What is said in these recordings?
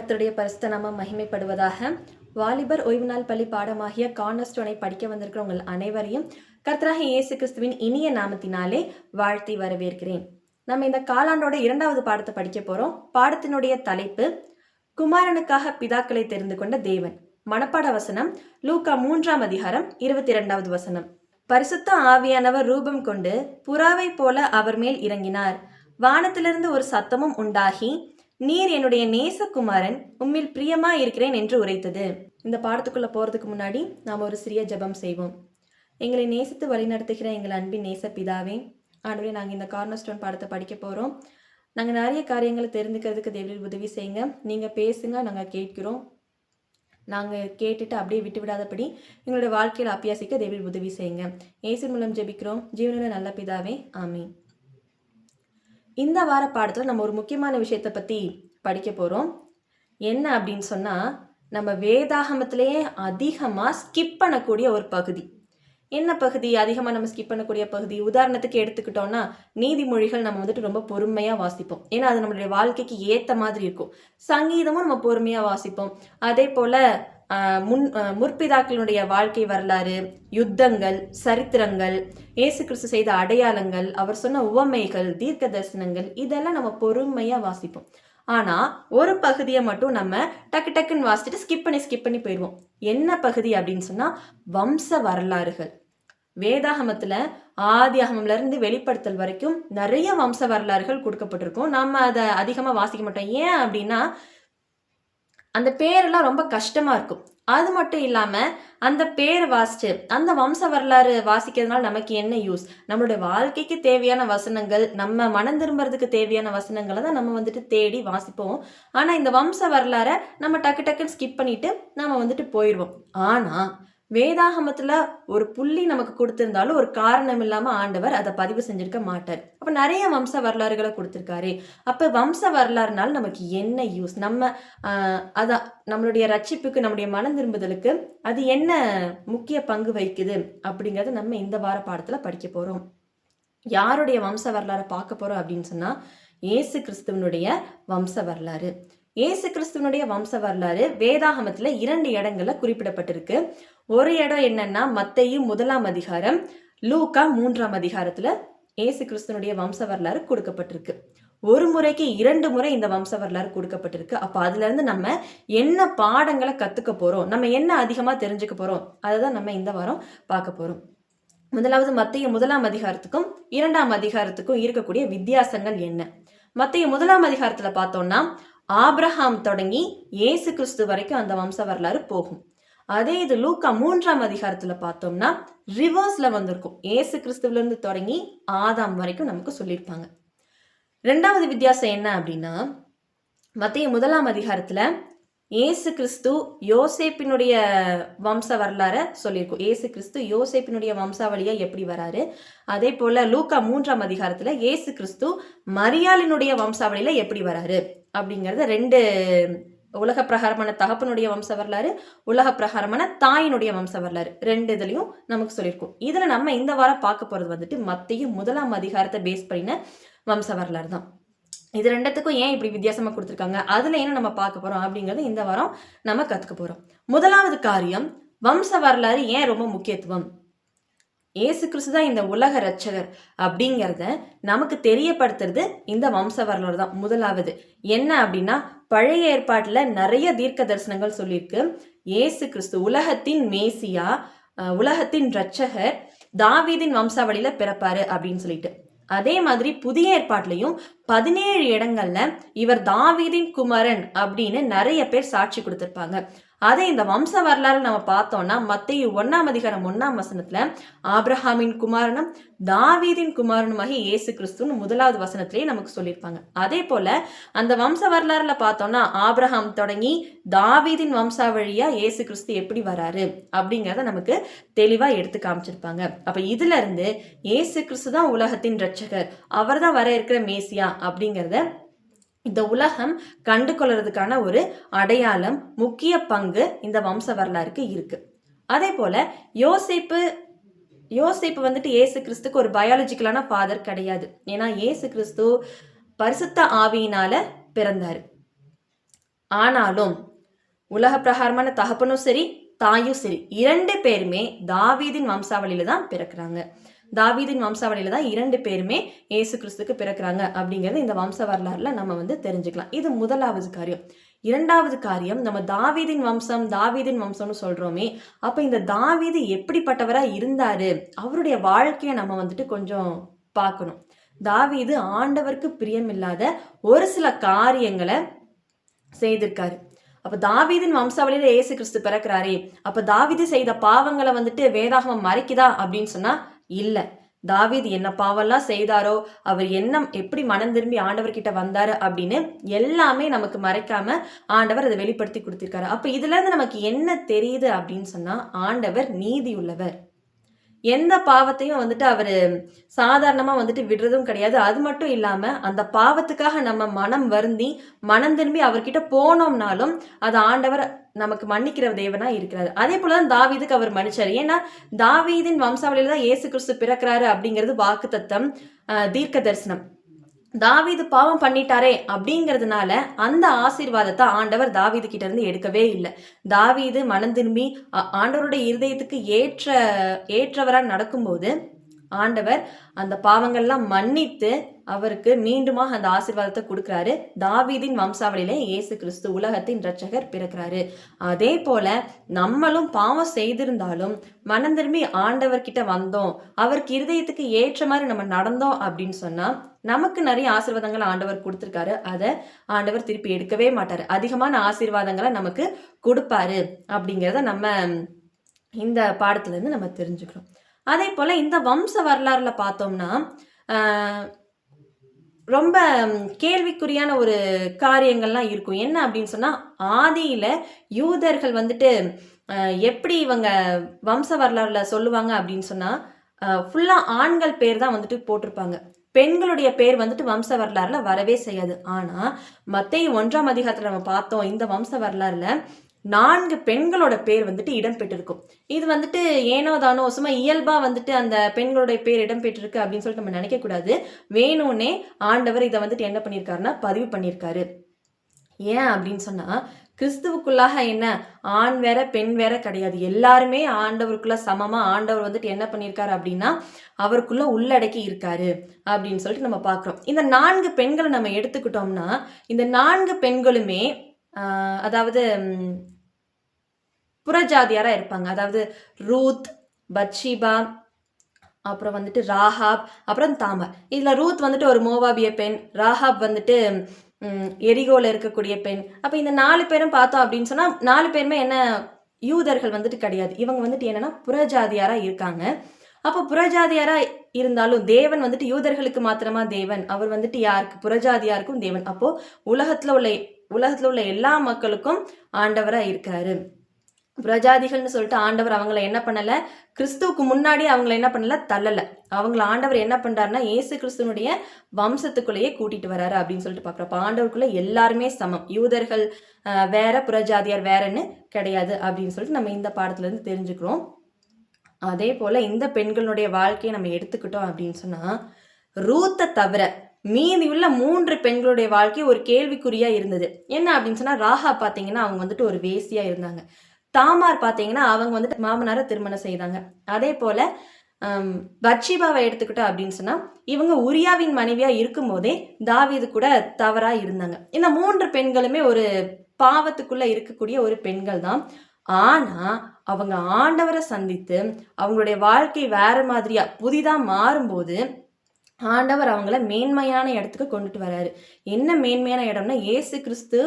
கர்த்தருடைய பரிசுத்த நாமம் மகிமைப்படுவதாக. வாலிபர் ஓய்வு நாள் பள்ளி பாடமாகிய கார்னர்ஸ்டோனை படிக்க வந்திருக்கிற உங்கள் அனைவரையும் கர்த்தராகிய இயேசு கிறிஸ்துவின் இனிய நாமத்தினாலே வாழ்த்தி வரவேற்கிறேன். நம்ம இந்த காலாண்டோட 2வது பாடத்தை படிக்க போறோம். பாடத்தினுடைய தலைப்பு குமாரனுக்காக பிதாக்களை தெரிந்து கொண்ட தேவன். மனப்பாட வசனம் லூக்கா 3ஆம் அதிகாரம் 22வது வசனம். பரிசுத்த ஆவியானவர் ரூபம் கொண்டு புறாவை போல அவர் மேல் இறங்கினார். வானத்திலிருந்து ஒரு சத்தமும் உண்டாகி, நீர் என்னுடைய நேசகுமாரன், உம்மில் பிரியமா இருக்கிறேன் என்று உரைத்தது. இந்த பாடத்துக்குள்ள போறதுக்கு முன்னாடி நாம் ஒரு சிறிய ஜெபம் செய்வோம். எங்களை நேசித்து வழிநடத்துகிற எங்கள் அன்பின் நேச பிதாவே, ஆண்டவரே, நாங்கள் இந்த கார்னர்ஸ்டோன் பாடத்தை படிக்க போறோம். நாங்கள் நிறைய காரியங்களை தெரிந்துக்கிறதுக்கு தேவரீர் உதவி செய்யுங்க. நீங்க பேசுங்க, நாங்கள் கேட்கிறோம். நாங்கள் கேட்டுட்டு அப்படியே விட்டு விடாதபடி எங்களுடைய வாழ்க்கையில் அபியாசிக்க தேவரீர் உதவி செய்யுங்க. இயேசு மூலம் ஜெபிக்கிறோம், ஜீவனுள்ள நல்ல பிதாவே, ஆமீன். இந்த வார பாடத்தில் நம்ம ஒரு முக்கியமான விஷயத்தை பற்றி படிக்க போகிறோம். என்ன அப்படின்னு சொன்னால், நம்ம வேதாகமத்திலேயே அதிகமாக ஸ்கிப் பண்ணக்கூடிய ஒரு பகுதி. என்ன பகுதி அதிகமாக நம்ம ஸ்கிப் பண்ணக்கூடிய பகுதி? உதாரணத்துக்கு எடுத்துக்கிட்டோம்னா, நீதிமொழிகள் நம்ம வந்துட்டு ரொம்ப பொறுமையாக வாசிப்போம். ஏன்னா அது நம்மளுடைய வாழ்க்கைக்கு ஏற்ற மாதிரி இருக்கும். சங்கீதமும் நம்ம பொறுமையாக வாசிப்போம். அதே போல் முற்பிதாக்களுடைய வாழ்க்கை வரலாறு, யுத்தங்கள், சரித்திரங்கள், இயேசு கிறிஸ்து செய்த அடையாளங்கள், அவர் சொன்ன உவமைகள், தீர்க்க தரிசனங்கள், இதெல்லாம் நம்ம பொறுமையா வாசிப்போம். ஆனா ஒரு பகுதியை மட்டும் நம்ம டக்கு டக்குன்னு வாசிச்சுட்டு ஸ்கிப் பண்ணி போயிடுவோம். என்ன பகுதி அப்படின்னு சொன்னா, வம்ச வரலாறுகள். வேதாகமத்துல ஆதியாகமம்ல இருந்து வெளிப்படுத்தல் வரைக்கும் நிறைய வம்ச வரலாறுகள் கொடுக்கப்பட்டிருக்கும். நம்ம அதை அதிகமா வாசிக்க மாட்டோம். ஏன் அப்படின்னா, அந்த பேரெல்லாம் ரொம்ப கஷ்டமா இருக்கும். அது மட்டும் இல்லாம அந்த பேரை வாசிச்சு அந்த வம்ச வரலாறு வாசிக்கிறதுனால நமக்கு என்ன யூஸ்? நம்மளுடைய வாழ்க்கைக்கு தேவையான வசனங்கள், நம்ம மனம் திரும்புறதுக்கு தேவையான வசனங்களை தான் நம்ம வந்துட்டு தேடி வாசிப்போம். ஆனா இந்த வம்ச வரலாறை நம்ம டக்கு டக்குன்னு ஸ்கிப் பண்ணிட்டு நம்ம வந்துட்டு போயிடுவோம். ஆனா வேதாகமத்துல ஒரு புள்ளி நமக்கு கொடுத்திருந்தாலும் ஒரு காரணம் இல்லாம ஆண்டவர் அதை பதிவு செஞ்சிருக்க மாட்டார். அப்ப நிறைய வம்ச வரலாறுகளை கொடுத்திருக்காரு. அப்ப வம்ச வரலாறுனால நமக்கு என்ன யூஸ்? நம்ம அதான் நம்மளுடைய ரட்சிப்புக்கு, நம்முடைய மனம் திரும்புதலுக்கு அது என்ன முக்கிய பங்கு வகிக்குது அப்படிங்கறத நம்ம இந்த வார பாடத்துல படிக்க போறோம். யாருடைய வம்ச வரலாறை பார்க்க போறோம் அப்படின்னு சொன்னா, இயேசு கிறிஸ்துவனுடைய வம்ச வரலாறு. இயேசு கிறிஸ்துவனுடைய வம்ச வரலாறு வேதாகமத்துல 2 இடங்கள்ல குறிப்பிடப்பட்டிருக்கு. ஒரு இடம் என்னன்னா, மத்தேயு 1ஆம் அதிகாரம், லூக்கா 3ஆம் அதிகாரத்துல இயேசு கிறிஸ்துவனுடைய வம்ச வரலாறு கொடுக்கப்பட்டிருக்கு. ஒரு முறைக்கு 2 முறை இந்த வம்ச வரலாறு கொடுக்கப்பட்டிருக்கு. அப்ப அதுல இருந்து நம்ம என்ன பாடங்களை கத்துக்க போறோம், நம்ம என்ன அதிகமா தெரிஞ்சுக்க போறோம், அதைதான் நம்ம இந்த வாரம் பார்க்க போறோம். முதலாவது மத்தேயு 1ஆம் அதிகாரத்துக்கும் 2ஆம் அதிகாரத்துக்கும் இருக்கக்கூடிய வித்தியாசங்கள் என்ன? மத்தேயு 1ஆம் அதிகாரத்துல பார்த்தோம்னா, ஆபிரகாம் தொடங்கி இயேசு கிறிஸ்து வரைக்கும் அந்த வம்ச வரலாறு போகும். அதே இது லூக்கா 3ஆம் அதிகாரத்துல பார்த்தோம்னா ரிவர்ஸ்ல வந்திருக்கும். இயேசு கிறிஸ்துவில இருந்து தொடங்கி ஆதாம் வரைக்கும் நமக்கு சொல்லியிருப்பாங்க. 2வது வித்தியாசம் என்ன அப்படின்னா, மத்தேயு 1ஆம் அதிகாரத்துல இயேசு கிறிஸ்து யோசேப்பினுடைய வம்ச வரலாற சொல்லியிருக்கும். இயேசு கிறிஸ்து யோசேப்பினுடைய வம்சாவளியா எப்படி வராரு. அதே போல லூக்கா 3ஆம் அதிகாரத்துல இயேசு கிறிஸ்து மரியாளினுடைய வம்சாவளியில எப்படி வராரு அப்படிங்கறத 2 உலக பிரகாரமான தகப்பனுடைய வம்ச வரலாறு, உலக பிரகாரமான தாயினுடைய வம்ச வரலாறு, 2 இதுலயும் நமக்கு சொல்லியிருக்கும். இதுல நம்ம இந்த வாரம் பார்க்க போறது வந்துட்டு மத்தேயு 1ஆம் அதிகாரத்தை பேஸ் பண்ணின வம்ச வரலாறு தான். இது 2த்துக்கும் ஏன் இப்படி வித்தியாசமா கொடுத்துருக்காங்க, அதுல என்ன நம்ம பார்க்க போறோம் அப்படிங்கறது இந்த வாரம் நம்ம கத்துக்க போறோம். முதலாவது காரியம், வம்ச வரலாறு ஏன் ரொம்ப முக்கியத்துவம்? இயேசு கிறிஸ்து தான் இந்த உலக ரட்சகர் அப்படிங்கிறத நமக்கு தெரியப்படுத்துறது இந்த வம்ச வரலாறு தான். முதலாவது என்ன அப்படின்னா, பழைய ஏற்பாட்டுல நிறைய தீர்க்க தரிசனங்கள் சொல்லியிருக்கு. இயேசு கிறிஸ்து உலகத்தின் மேசியா, உலகத்தின் ரட்சகர், தாவீதின் வம்சாவளியில பிறப்பாரு அப்படின்னு சொல்லிட்டு. அதே மாதிரி புதிய ஏற்பாட்டிலையும் 17 இடங்கள்ல இவர் தாவீதின் குமாரன் அப்படின்னு நிறைய பேர் சாட்சி கொடுத்திருப்பாங்க. அதே இந்த வம்ச வரலாறு நம்ம பார்த்தோம்னா, மத்தேயு 1ஆம் அதிகாரம் 1ஆம் வசனத்துல ஆபிரகாமின் குமாரனும் தாவீதின் குமாரனுமாகிய இயேசு கிறிஸ்துன்னு 1வது வசனத்திலேயே நமக்கு சொல்லியிருப்பாங்க. அதே போல அந்த வம்ச வரலாறுல பார்த்தோம்னா, ஆபிரகாம் தொடங்கி தாவீதின் வம்சாவழியா இயேசு கிறிஸ்து எப்படி வராரு அப்படிங்கிறத நமக்கு தெளிவா எடுத்து காமிச்சிருப்பாங்க. அப்ப இதுல இருந்து இயேசு கிறிஸ்து தான் உலகத்தின் ரட்சகர், அவர் தான் வர இருக்கிற மேசியா அப்படிங்கிறத இந்த உலகம் கண்டு கொள்றதுக்கான ஒரு அடையாளம், முக்கிய பங்கு இந்த வம்ச வரலாறுக்கு இருக்கு. அதே போல யோசேப்பு வந்துட்டு இயேசு கிறிஸ்துக்கு ஒரு பயாலஜிக்கலான ஃபாதர் கிடையாது. ஏன்னா இயேசு கிறிஸ்து பரிசுத்த ஆவியினால பிறந்தாரு. ஆனாலும் உலக பிரகாரமான தகப்பனும் சரி தாயும் சரி 2 பேருமே தாவீதின் வம்சாவளியில தான் பிறக்கிறாங்க. தாவீதின் வம்சாவளியில தான் 2 பேருமே இயேசு கிறிஸ்துக்கு பிறக்கிறாங்க அப்படிங்கிறது இந்த வம்ச வரலாறுல நம்ம தெரிஞ்சுக்கலாம். இது முதலாவது காரியம். 2வது காரியம், நம்ம தாவீதின் வம்சம் தாவீதின் வம்சம்னு சொல்றோமே, அப்ப இந்த தாவீது எப்படிப்பட்டவரா இருந்தாரு, அவருடைய வாழ்க்கையை நம்ம கொஞ்சம் பார்க்கணும். தாவீது ஆண்டவருக்கு பிரியமில்லாத ஒரு சில காரியங்களை செய்திருக்காரு. அப்ப தாவீதின் வம்சாவளியில இயேசு கிறிஸ்து பிறக்கிறாரே, அப்ப தாவீது செய்த பாவங்களை வேதாகமம் மறைக்குதா அப்படின்னு சொன்னா இல்ல. தாவீது என்ன பாவம்லாம் செய்தாரோ, அவர் எப்படி மனம் திரும்பி ஆண்டவர்கிட்ட வந்தாரு அப்படின்னு எல்லாமே நமக்கு மறைக்காம ஆண்டவர் அதை வெளிப்படுத்தி கொடுத்திருக்காரு. அப்ப இதுல இருந்து நமக்கு என்ன தெரியுது அப்படின்னு சொன்னா, ஆண்டவர் நீதி உள்ளவர். எந்த பாவத்தையும் அவரு சாதாரணமா விடுறதும் கிடையாது. அது மட்டும் இல்லாம அந்த பாவத்துக்காக நம்ம மனம் வருந்தி மனம் திரும்பி அவர்கிட்ட போனோம்னாலும் அது ஆண்டவர் நமக்கு மன்னிக்கிற தேவனா இருக்கிறாரு. அதே போலதான் தாவீதுக்கு அவர் மன்னிச்சாரு. ஏன்னா தாவீதின் வம்சாவளியில தான் இயேசு கிறிஸ்து பிறக்கிறாரு அப்படிங்கிறது வாக்குத்தத்தம், தீர்க்க தரிசனம். தாவீது பாவம் பண்ணிட்டாரே அப்படிங்கிறதுனால அந்த ஆசீர்வாதத்தை ஆண்டவர் தாவீது கிட்ட இருந்து எடுக்கவே இல்லை. தாவீது மனம் திரும்பி ஆண்டவருடைய இருதயத்துக்கு ஏற்றவரா நடக்கும்போது ஆண்டவர் அந்த பாவங்கள்லாம் மன்னித்து அவருக்கு மீண்டுமாக அந்த ஆசீர்வாதத்தை கொடுக்கிறாரு. தாவீதின் வம்சாவளியிலே இயேசு கிறிஸ்து உலகத்தின் இரட்சகர் பிறக்கிறாரு. அதே போல நம்மளும் பாவம் செய்திருந்தாலும் மனம் திரும்பி ஆண்டவர்கிட்ட வந்தோம், அவருக்கு இருதயத்துக்கு ஏற்ற மாதிரி நம்ம நடந்தோம் அப்படின்னு சொன்னா நமக்கு நிறைய ஆசீர்வாதங்களை ஆண்டவர் கொடுத்திருக்காரு. அதை ஆண்டவர் திருப்பி எடுக்கவே மாட்டாரு. அதிகமான ஆசீர்வாதங்களை நமக்கு கொடுப்பாரு அப்படிங்கிறத நம்ம இந்த பாடத்துல இருந்து நம்ம தெரிஞ்சுக்கிறோம். அதே போல இந்த வம்ச வரலாறுல பார்த்தோம்னா ரொம்ப கேள்விக்குறியான ஒரு காரியங்கள்லாம் இருக்கும். என்ன அப்படின்னு சொன்னா, ஆதியில யூதர்கள் எப்படி இவங்க வம்ச வரலாறுல சொல்லுவாங்க அப்படின்னு சொன்னா, ஃபுல்லா ஆண்கள் பேர் தான் போட்டிருப்பாங்க. பெண்களுடைய பேர் வம்ச வரலாறுல வரவே செய்யாது. ஆனா மத்தேயு 1ஆம் அதிகாரத்துல நம்ம பார்த்தோம், இந்த வம்ச வரலாறுல 4 பெண்களோட பேர் இடம் பெற்றிருக்கும். இது ஏனோ தானோ சும்மா இயல்பா அந்த பெண்களுடைய பேர் இடம் பெற்றிருக்கு அப்படின்னு சொல்லிட்டு நம்ம நினைக்க கூடாது. வேணும்னே ஆண்டவர் இதை என்ன பண்ணியிருக்காருன்னா பதிவு பண்ணியிருக்காரு. ஏன் அப்படின்னு சொன்னா, கிறிஸ்துவுக்குள்ளாக என்ன ஆண் வேற பெண் வேற கிடையாது. எல்லாருமே ஆண்டவருக்குள்ள சமமா ஆண்டவர் என்ன பண்ணியிருக்காரு அப்படின்னா அவருக்குள்ள உள்ளடக்கி இருக்காரு அப்படின்னு சொல்லிட்டு நம்ம பார்க்கிறோம். இந்த 4 பெண்களை நம்ம எடுத்துக்கிட்டோம்னா, இந்த 4 பெண்களுமே அதாவது புறஜாதியாரா இருப்பாங்க. அதாவது ரூத், பத்ஷிபா, அப்புறம் ராகாப், அப்புறம் தாமர். இதுல ரூத் ஒரு மோவாபிய பெண், ராகாப் எரிகோல இருக்கக்கூடிய பெண். அப்ப இந்த 4 பேரும் பார்த்தோம் அப்படின்னு சொன்னா 4 பேருமே என்ன யூதர்கள் கிடையாது. இவங்க என்னன்னா புறஜாதியாரா இருக்காங்க. அப்போ புறஜாதியாரா இருந்தாலும் தேவன் யூதர்களுக்கு மாத்திரமா தேவன், அவர் யாருக்கு புறஜாதியாருக்கும் தேவன். அப்போ உலகத்துல உள்ள எல்லா மக்களுக்கும் ஆண்டவரா இருக்காரு. பிரஜாதிகள்னு சொல்லிட்டு ஆண்டவர் அவங்கள என்ன பண்ணல, கிறிஸ்துவுக்கு முன்னாடி அவங்கள என்ன பண்ணல, தள்ளல. அவங்கள ஆண்டவர் என்ன பண்றாருன்னா இயேசு கிறிஸ்துவனுடைய வம்சத்துக்குள்ளேயே கூட்டிட்டு வராரு அப்படின்னு சொல்லிட்டு பாக்குறப்ப ஆண்டவருக்குள்ள எல்லாருமே சமம். யூதர்கள் வேற புறஜாதியார் வேறன்னு கிடையாது அப்படின்னு சொல்லிட்டு நம்ம இந்த பாடத்துல இருந்து தெரிஞ்சுக்கிறோம். அதே போல இந்த பெண்களுடைய வாழ்க்கையை நம்ம எடுத்துக்கிட்டோம் அப்படின்னு சொன்னா, ரூத்தை தவிர மீதி உள்ள 3 பெண்களுடைய வாழ்க்கை ஒரு கேள்விக்குறியா இருந்தது. என்ன அப்படின்னு சொன்னா, ராகா பாத்தீங்கன்னா அவங்க ஒரு வேசியா இருந்தாங்க. தாமார் பாத்தீங்கன்னா அவங்க மாமனாரை திருமணம் செய்தாங்க. அதே போல பத்ஷிபாவை எடுத்துக்கிட்டோம் அப்படின்னு சொன்னா, இவங்க உரியாவின் மனைவியா இருக்கும் போதே தாவீது கூட தவறா இருந்தாங்க. இந்த 3 பெண்களுமே ஒரு பாவத்துக்குள்ள இருக்கக்கூடிய ஒரு பெண்கள் தான். ஆனா அவங்க ஆண்டவரை சந்தித்து அவங்களுடைய வாழ்க்கை வேற மாதிரியா புதிதா மாறும்போது ஆண்டவர் அவங்கள மேன்மையான இடத்துக்கு கொண்டுட்டு வராரு. என்ன மேன்மையான இடம்னா, இயேசு கிறிஸ்து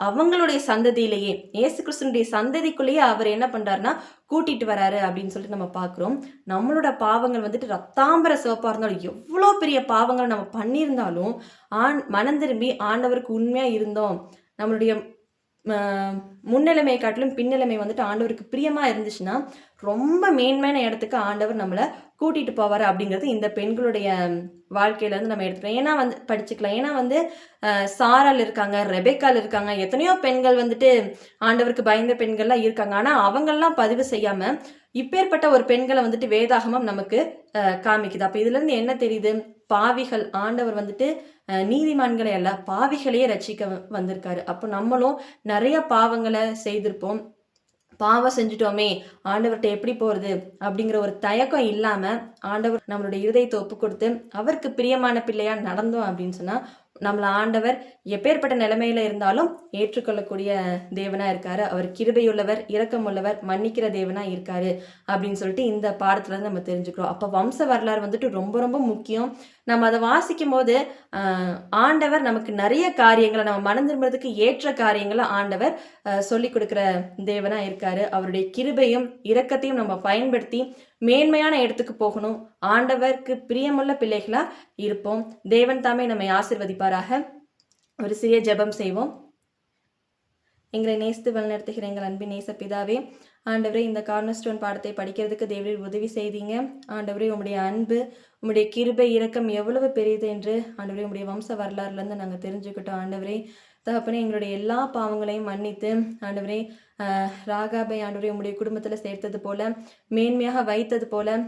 அவங்களுடைய சந்ததியிலேயே, இயேசு கிறிஸ்துனுடைய சந்ததிக்குள்ளேயே அவர் என்ன பண்றாருன்னா கூட்டிட்டு வராரு அப்படின்னு சொல்லிட்டு நம்ம பார்க்கிறோம். நம்மளோட பாவங்கள் ரத்தாம்பர சிவப்பா இருந்தாலும், எவ்வளோ பெரிய பாவங்களை நம்ம பண்ணியிருந்தாலும் மனம் திரும்பி ஆண்டவருக்கு உண்மையா இருந்தோம், நம்மளுடைய முன்னிலைமை காட்டிலும் பின்னிலைமை ஆண்டவருக்கு பிரியமா இருந்துச்சுன்னா ரொம்ப மேன்மையான இடத்துக்கு ஆண்டவர் நம்மளை கூட்டிட்டு போவார் அப்படிங்கிறது இந்த பெண்களுடைய வாழ்க்கையில இருந்து நம்ம எடுத்துக்கலாம். ஏன்னா படிச்சுக்கலாம். ஏன்னா சாரால் இருக்காங்க, ரெபேக்கால் இருக்காங்க, எத்தனையோ பெண்கள் ஆண்டவருக்கு பயந்த பெண்கள்லாம் இருக்காங்க. ஆனா அவங்கெல்லாம் பதிவு செய்யாம இப்பேற்பட்ட ஒரு பெண்களை வேதாகமம் நமக்கு காமிக்குது. அப்ப இதுல இருந்து என்ன தெரியுது, பாவிகள் ஆண்டவர் வந்துட்டு நீதிமான்களை அல்ல பாவிகளையே ரட்சிக்க வந்திருக்காரு. அப்போ நம்மளும் நிறைய பாவங்களை செய்திருப்போம். பாவம் செஞ்சுட்டோமே ஆண்டவர்கிட்ட எப்படி போறது அப்படிங்கிற ஒரு தயக்கம் இல்லாம ஆண்டவர் நம்மளுடைய இருதயத்தை ஒப்பு கொடுத்து அவருக்கு பிரியமான பிள்ளையா நடந்தோம் அப்படின்னு சொன்னா நம்மளை ஆண்டவர் எப்பேற்பட்ட நிலைமையில இருந்தாலும் ஏற்றுக்கொள்ளக்கூடிய தேவனா இருக்காரு. அவர் கிருபையுள்ளவர், இரக்கமுள்ளவர், மன்னிக்கிற தேவனா இருக்காரு அப்படின்னு சொல்லிட்டு இந்த பாடத்துல இருந்து நம்ம தெரிஞ்சுக்கிறோம். அப்ப வம்ச வரலாறு வந்துட்டு ரொம்ப ரொம்ப முக்கியம். நம்ம அதை வாசிக்கும் போது ஆண்டவர் நமக்கு நிறைய காரியங்களை நம்ம மனம் திரும்புறதுக்கு ஏற்ற காரியங்களை ஆண்டவர் சொல்லி கொடுக்கிற தேவனா இருக்காரு. அவருடைய கிருபையும் இரக்கத்தையும் நம்ம பயன்படுத்தி மேன்மையான இடத்துக்கு போகணும். ஆண்டவருக்கு பிரியமுள்ள பிள்ளைகளா இருப்போம். தேவன் தாமே நம்மை ஆசிர்வதிப்பாராக. ஒரு சிறிய ஜெபம் செய்வோம். எங்களை நேசித்து வழிநடத்துகிற எங்கள் அன்பின் நேச பிதாவே, ஆண்டவரே இந்த கார்னர்ஸ்டோன் பாடத்தை படிக்கிறதுக்கு தேவரீர் உதவி செய்தீங்க. ஆண்டவரே உம்முடைய அன்பு, உம்முடைய கிருபை இரக்கம் எவ்வளவு பெரியது என்று ஆண்டவரே உம்முடைய வம்ச வரலாறுலேருந்து நாங்கள் தெரிஞ்சுக்கிட்டோம். ஆண்டவரே தகப்பனே எங்களுடைய எல்லா பாவங்களையும் மன்னித்து ஆண்டவரே ராகாபை ஆண்டவரே உம்முடைய குடும்பத்தில் சேர்த்தது போல மேன்மையாக வைத்தது போல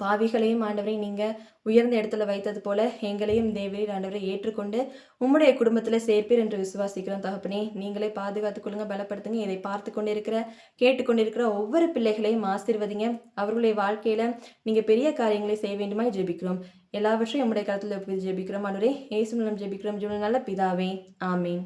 பாவிகளையும் ஆண்டவரை நீங்க உயர்ந்த இடத்துல வைத்தது போல எங்களையும் தேவரீர் ஆண்டவரை ஏற்றுக்கொண்டு உம்முடைய குடும்பத்துல சேர்ப்பீர் என்று விசுவாசிக்கிறோம். தகப்பனே நீங்களே பாதுகாத்துக் கொள்ளுங்க, பலப்படுத்துங்க. இதை பார்த்து கொண்டிருக்கிற கேட்டுக்கொண்டிருக்கிற ஒவ்வொரு பிள்ளைகளையும் ஆசீர்வதிங்க. அவர்களுடைய வாழ்க்கையில நீங்க பெரிய காரியங்களை செய்ய வேண்டுமாய் ஜெபிக்கிறோம். எல்லாவற்றையும் உம்முடைய கருத்துல ஜெபிக்கிறோம். ஆண்டவரே இயேசு மூலம் ஜெபிக்கிறோம். நல்ல பிதாவே, ஆமீன்.